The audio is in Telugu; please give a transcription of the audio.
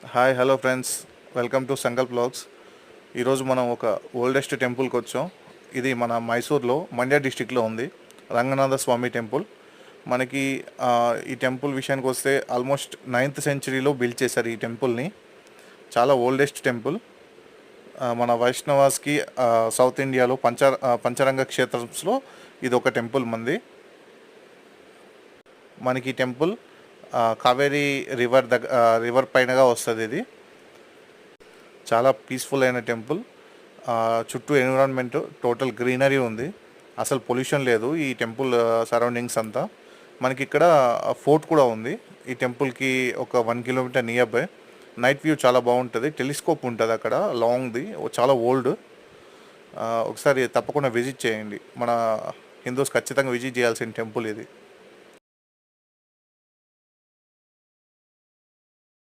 Hi hello friends, welcome to Sankalp vlogs. ఈరోజు మనం ఒక ఓల్డెస్ట్ టెంపుల్కి వచ్చాం. ఇది మన మైసూర్లో మండ్య డిస్టిక్లో ఉంది, రంగనాథ స్వామి టెంపుల్. మనకి ఈ టెంపుల్ విషయానికి వస్తే ఆల్మోస్ట్ 9th సెంచరీలో బిల్డ్ చేశారు ఈ టెంపుల్ని. చాలా ఓల్డెస్ట్ టెంపుల్. మన వైష్ణవాస్కి సౌత్ ఇండియాలో పంచరంగ క్షేత్రంలో ఇది ఒక టెంపుల్ మంది. మనకి టెంపుల్ కావేరీ రివర్ పైనగా వస్తుంది. ఇది చాలా పీస్ఫుల్ అయిన టెంపుల్. చుట్టూ ఎన్విరాన్మెంట్ టోటల్ గ్రీనరీ ఉంది, అసలు పొల్యూషన్ లేదు ఈ టెంపుల్ సరౌండింగ్స్ అంతా. మనకి ఇక్కడ ఫోర్ట్ కూడా ఉంది ఈ టెంపుల్కి ఒక 1 kilometre near by. Night view చాలా బాగుంటుంది, టెలిస్కోప్ ఉంటుంది అక్కడ లాంగ్ది, చాలా ఓల్డ్. ఒకసారి తప్పకుండా విజిట్ చేయండి. మన హిందూస్ ఖచ్చితంగా విజిట్ చేయాల్సిన టెంపుల్ ఇది.